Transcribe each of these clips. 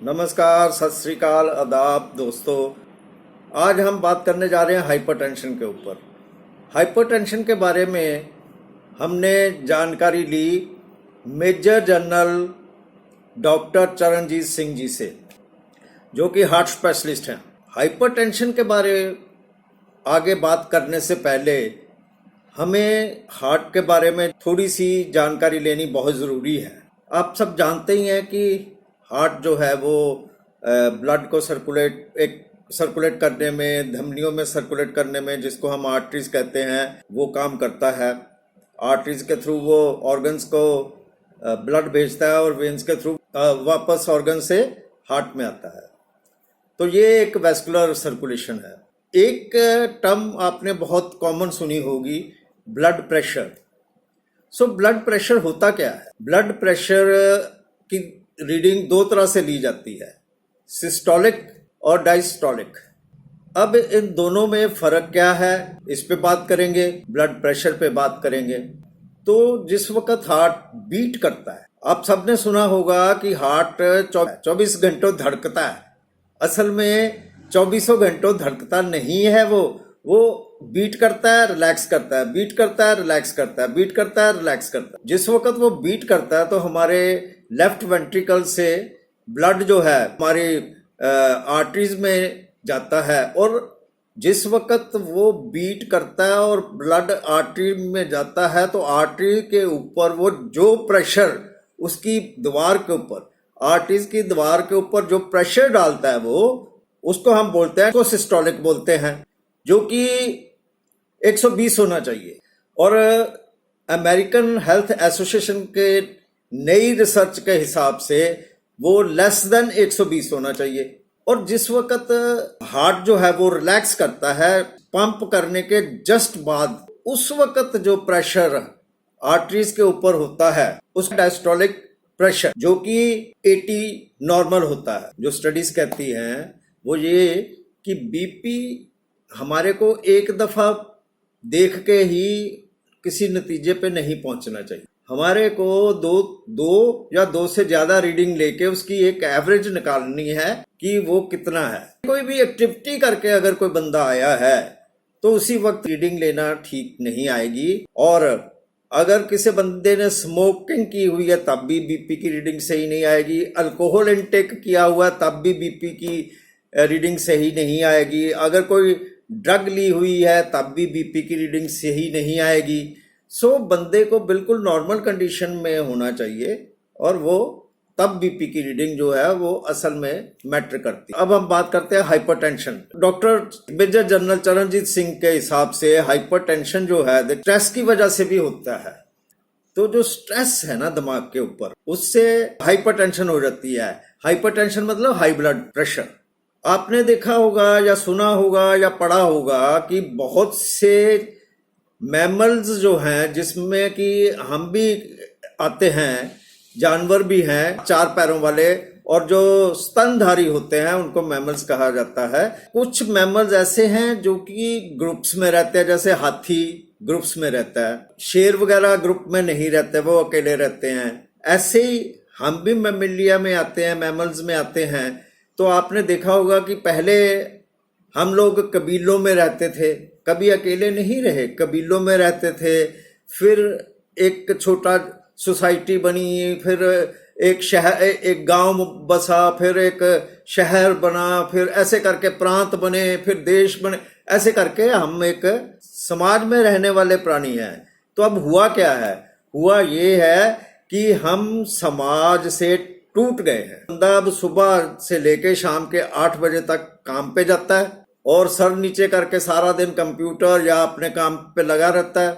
नमस्कार, सत श्री अकाल, आदाब दोस्तों। आज हम बात करने जा रहे हैं हाइपरटेंशन के ऊपर। हाइपरटेंशन के बारे में हमने जानकारी ली major general doctor Charanjit Singh ji से, जो कि हार्ट स्पेशलिस्ट हैं। हाइपरटेंशन के बारे आगे बात करने से पहले हमें हार्ट के बारे में थोड़ी सी जानकारी लेनी बहुत ज़रूरी है। आप सब जानते ही हैं कि हार्ट जो है वो ब्लड को सर्कुलेट करने में, धमनियों में सर्कुलेट करने में, जिसको हम आर्टरीज कहते हैं, वो काम करता है। आर्टरीज के थ्रू वो ऑर्गन्स को ब्लड भेजता है और वेन्स के थ्रू वापस ऑर्गन से हार्ट में आता है। तो ये एक वेस्कुलर सर्कुलेशन है। एक टर्म आपने बहुत कॉमन सुनी होगी, ब्लड प्रेशर। ब्लड प्रेशर होता क्या है? ब्लड प्रेशर की रीडिंग दो तरह से ली जाती है, सिस्टोलिक और डायस्टोलिक। अब इन दोनों में फर्क क्या है, इस पे बात करेंगे। ब्लड प्रेशर पे बात करेंगे। तो जिस वक्त हार्ट बीट करता है, आप सबने सुना होगा कि हार्ट 24 घंटों धड़कता है। असल में 24 घंटों धड़कता नहीं है। वो बीट करता है, रिलैक्स करता है, बीट करता है, रिलैक्स करता है, बीट करता है, रिलैक्स करता है। जिस वक्त वो बीट करता है तो हमारे लेफ्ट वेंट्रिकल से ब्लड जो है हमारी आर्टरीज में जाता है, और जिस वक्त वो बीट करता है और ब्लड आर्टरी में जाता है तो आर्टरी के ऊपर वो जो प्रेशर उसकी दीवार के ऊपर, आर्टरीज की दीवार के ऊपर जो प्रेशर डालता है वो, उसको हम बोलते हैं, उसको सिस्टोलिक बोलते हैं, जो कि 120 होना चाहिए। और अमेरिकन हेल्थ एसोसिएशन के नई रिसर्च के हिसाब से वो लेस देन 120 होना चाहिए। और जिस वक्त हार्ट जो है वो रिलैक्स करता है पंप करने के जस्ट बाद, उस वक्त जो प्रेशर आर्टरीज के ऊपर होता है उस डायस्टोलिक प्रेशर, जो कि 80 नॉर्मल होता है। जो स्टडीज कहती हैं वो ये कि बीपी हमारे को एक दफा देख के ही किसी नतीजे पे नहीं पहुंचना चाहिए। हमारे को दो या दो से ज्यादा रीडिंग लेके उसकी एक एवरेज निकालनी है कि वो कितना है। कोई भी एक्टिविटी करके अगर कोई बंदा आया है तो उसी वक्त रीडिंग लेना ठीक नहीं आएगी। और अगर किसी बंदे ने स्मोकिंग की हुई है तब भी बीपी की रीडिंग सही नहीं आएगी। अल्कोहल इनटेक किया हुआ तब भी बीपी की रीडिंग सही नहीं आएगी। अगर कोई ड्रग ली हुई है तब भी बीपी की रीडिंग सही नहीं आएगी। बंदे को बिल्कुल नॉर्मल कंडीशन में होना चाहिए और वो तब बीपी की रीडिंग जो है वो असल में मैटर करती है। अब हम बात करते हैं hypertension. Doctor major general Charanjit Singh के हिसाब से हाइपरटेंशन जो है स्ट्रेस की वजह से भी होता है। तो जो स्ट्रेस है ना दिमाग के ऊपर, उससे हाइपरटेंशन हो जाती है। हाइपरटेंशन मतलब हाई ब्लड प्रेशर। आपने देखा होगा या सुना होगा या पढ़ा होगा कि बहुत से मैमल्स जो हैं, जिसमें कि हम भी आते हैं, जानवर भी हैं 4 पैरों वाले, और जो स्तनधारी होते हैं उनको मैमल्स कहा जाता है। कुछ मैमल्स ऐसे हैं जो कि ग्रुप्स में रहते हैं, जैसे हाथी ग्रुप्स में रहता है, शेर वगैरह ग्रुप में नहीं रहते, वो अकेले रहते हैं। ऐसे ही हम भी मैमेलिया में आते हैं, मैमल्स में आते हैं। तो आपने देखा होगा कि पहले हम लोग कबीलों में रहते थे, कभी अकेले नहीं रहे, कबीलों में रहते थे। फिर एक छोटा सोसाइटी बनी, फिर एक शहर, एक गांव बसा, फिर एक शहर बना, फिर ऐसे करके प्रांत बने, फिर देश बने। ऐसे करके हम एक समाज में रहने वाले प्राणी हैं। तो अब हुआ क्या है? हुआ ये है कि हम समाज से टूट गए हैं। बंदा अब सुबह से लेके शाम के 8 बजे तक काम पे जाता है और सर नीचे करके सारा दिन कंप्यूटर या अपने काम पे लगा रहता है।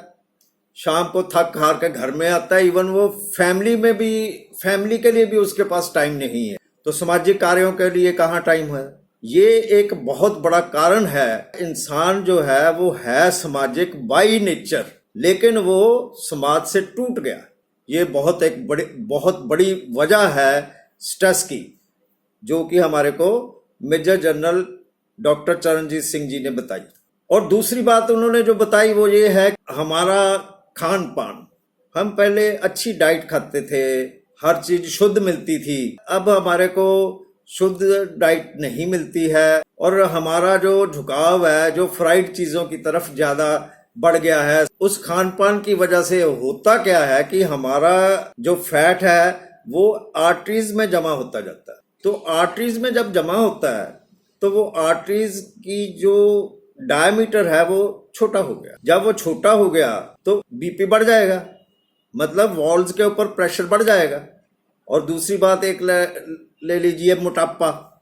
शाम को थक हार के घर में आता है। इवन वो फैमिली के लिए भी उसके पास टाइम नहीं है। तो सामाजिक कार्यों के लिए कहाँ टाइम है? ये एक बहुत बड़ा कारण है। इंसान जो है वो है सामाजिक बाई नेचर, लेकिन वो समाज से टूट गया। ये बहुत बड़ी वजह है स्ट्रेस की, जो कि हमारे को major general doctor Charanjit Singh ji ने बताई। और दूसरी बात उन्होंने जो बताई वो ये है, हमारा खान पान। हम पहले अच्छी डाइट खाते थे, हर चीज शुद्ध मिलती थी। अब हमारे को शुद्ध डाइट नहीं मिलती है और हमारा जो झुकाव है जो फ्राइड चीज़ों की तरफ ज़्यादा बढ़ गया है। उस खान पान की वजह से होता क्या है कि हमारा जो फैट है वो आर्टरीज में जमा होता जाता है। तो आर्टरीज में जब जमा होता है तो वो आर्टरीज की जो डायमीटर है वो छोटा हो गया। जब वो छोटा हो गया तो बीपी बढ़ जाएगा, मतलब वॉल्स के ऊपर प्रेशर बढ़ जाएगा। और दूसरी बात एक ले लीजिए मोटापा।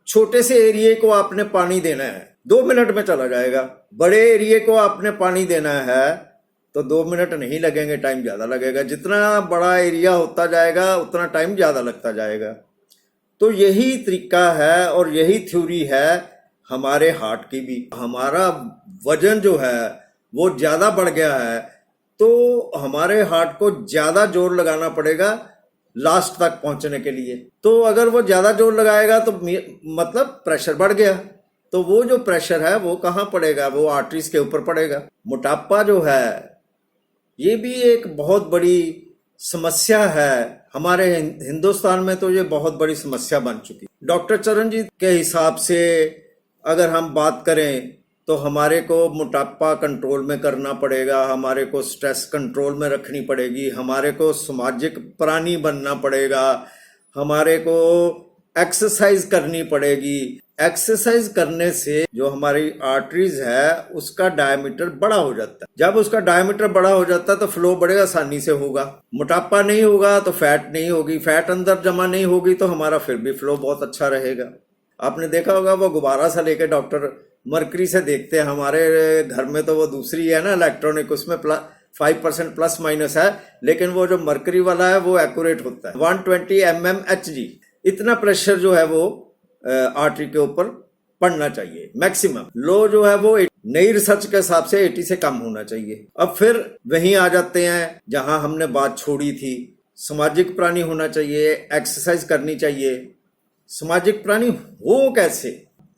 छोटे से एरिया को आपने पानी देना है 2 मिनट में चला जाएगा, बड़े एरिया को आपने पानी देना है तो 2 मिनट नहीं लगेंगे, टाइम ज़्यादा लगेगा। जितना बड़ा एरिया होता जाएगा उतना टाइम ज़्यादा लगता जाएगा। तो यही तरीका है और यही थ्योरी है हमारे हार्ट की भी। हमारा वजन जो है वो ज़्यादा बढ़ गया है तो हमारे हार्ट को ज़्यादा जोर लगाना पड़ेगा लास्ट तक पहुंचने के लिए। तो अगर वो ज़्यादा जोर लगाएगा तो मतलब प्रेशर बढ़ गया, तो वो जो प्रेशर है वो कहाँ पड़ेगा, वो आर्टरीज के ऊपर पड़ेगा। मोटापा जो है ये भी एक बहुत बड़ी समस्या है हमारे हिंदुस्तान में, तो ये बहुत बड़ी समस्या बन चुकी। डॉक्टर चरणजीत के हिसाब से अगर हम बात करें तो हमारे को मोटापा कंट्रोल में करना पड़ेगा, हमारे को स्ट्रेस कंट्रोल में रखनी पड़ेगी, हमारे को सामाजिक प्राणी बनना पड़ेगा, हमारे को एक्सरसाइज करनी पड़ेगी। एक्सरसाइज करने से जो हमारी आर्टरीज है उसका डायमीटर बड़ा हो जाता है। जब उसका डायमीटर बड़ा हो जाता है तो फ्लो बढ़ेगा, आसानी से होगा। मोटापा नहीं होगा तो फैट नहीं होगी, फैट अंदर जमा नहीं होगी तो हमारा फिर भी फ्लो बहुत अच्छा रहेगा। आपने देखा होगा वो गुब्बारा सा लेके डॉक्टर मरकरी से देखते हैं। हमारे घर में तो वो दूसरी है ना इलेक्ट्रॉनिक, उसमें 5% प्लस माइनस है, लेकिन वो जो मरकरी वाला है वो एक्यूरेट होता है। 120 mmHg इतना प्रेशर जो है वो आर्टरी के ऊपर पड़ना चाहिए मैक्सिमम। लो जो है वो नई रिसर्च के हिसाब से 80 से कम होना चाहिए। अब फिर वहीं आ जाते हैं जहां हमने बात छोड़ी थी, सामाजिक प्राणी होना चाहिए, एक्सरसाइज करनी चाहिए। सामाजिक प्राणी हो कैसे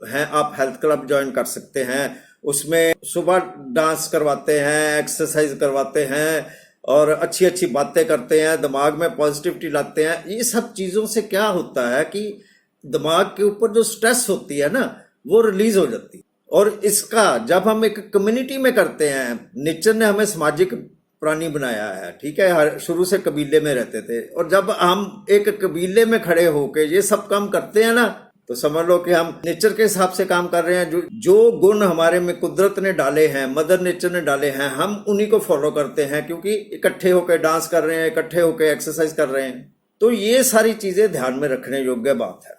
हैं? आप हेल्थ क्लब ज्वाइन कर सकते हैं, उसमें सुबह डांस करवाते हैं, एक्सरसाइज करवाते हैं और अच्छी अच्छी बातें करते हैं, दिमाग में पॉजिटिविटी लाते हैं। ये सब चीज़ों से क्या होता है कि दिमाग के ऊपर जो स्ट्रेस होती है ना वो रिलीज हो जाती है। और इसका जब हम एक कम्युनिटी में करते हैं, नेचर ने हमें सामाजिक प्राणी बनाया है, ठीक है, शुरू से कबीले में रहते थे, और जब हम एक कबीले में खड़े होके ये सब काम करते हैं ना तो समझ लो कि हम नेचर के हिसाब से काम कर रहे हैं। जो गुण हमारे में कुदरत ने डाले हैं, मदर नेचर ने डाले हैं, हम उन्हीं को फॉलो करते हैं, क्योंकि इकट्ठे होकर डांस कर रहे हैं, इकट्ठे होकर एक्सरसाइज कर रहे हैं। तो ये सारी चीजें ध्यान में रखने योग्य बात है।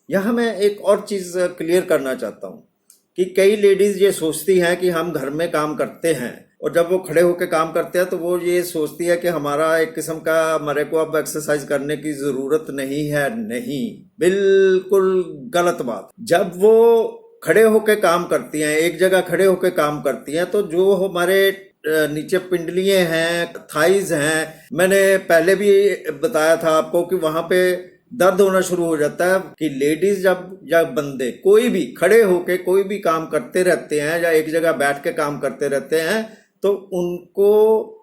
यहाँ मैं एक और चीज क्लियर करना चाहता हूँ कि कई लेडीज ये सोचती हैं कि हम घर में काम करते हैं और जब वो खड़े होकर काम करते हैं तो वो ये सोचती है कि हमारा एक किस्म का हमारे को अब एक्सरसाइज करने की जरूरत नहीं है। नहीं, बिल्कुल गलत बात। जब वो खड़े होकर काम करती हैं, एक जगह खड़े होकर काम करती हैं, तो जो हमारे नीचे पिंडलियां हैं, थाइज हैं, मैंने पहले भी बताया था आपको कि वहां पे दर्द होना शुरू हो जाता है। कि लेडीज जब या बंदे कोई भी खड़े होके कोई भी काम करते रहते हैं या एक जगह बैठ के काम करते रहते हैं तो उनको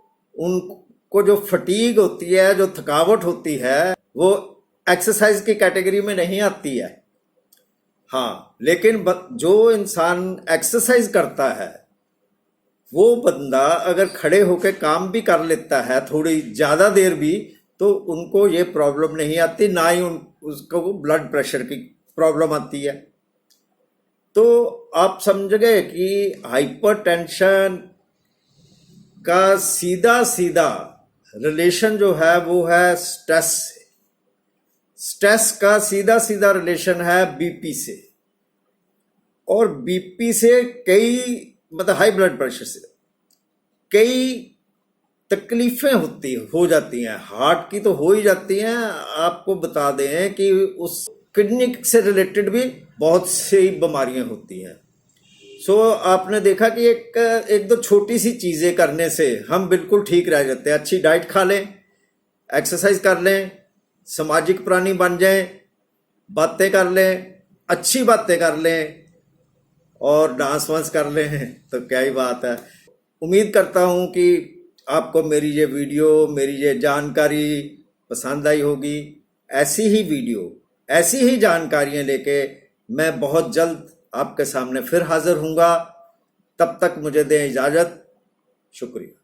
जो फटीग होती है, जो थकावट होती है, वो एक्सरसाइज की कैटेगरी में नहीं आती है। हाँ, लेकिन जो इंसान एक्सरसाइज करता है वो बंदा अगर खड़े होके काम भी कर लेता है थोड़ी ज्यादा देर भी, तो उनको ये प्रॉब्लम नहीं आती, ना ही उसको ब्लड प्रेशर की प्रॉब्लम आती है। तो आप समझ गए कि हाइपरटेंशन का सीधा सीधा रिलेशन जो है वो है स्ट्रेस से। स्ट्रेस का सीधा सीधा रिलेशन है बीपी से, और बीपी से कई मतलब हाई ब्लड प्रेशर से कई तकलीफें हो जाती हैं। हार्ट की तो हो ही जाती हैं। आपको बता दें कि उस किडनी से रिलेटेड भी बहुत सी बीमारियां होती हैं। सो आपने देखा कि एक दो छोटी सी चीजें करने से हम बिल्कुल ठीक रह जाते हैं। अच्छी डाइट खा लें, एक्सरसाइज कर लें, सामाजिक प्राणी बन जाएं, बातें कर लें, अच्छी बातें कर लें और डांस वांस कर लें, तो क्या ही बात है। उम्मीद करता हूं कि आपको मेरी ये वीडियो, मेरी ये जानकारी पसंद आई होगी। ऐसी ही वीडियो ऐसी ही जानकारियां लेके मैं बहुत जल्द आपके सामने फिर हाजिर हूँगा। तब तक मुझे दें इजाज़त। शुक्रिया।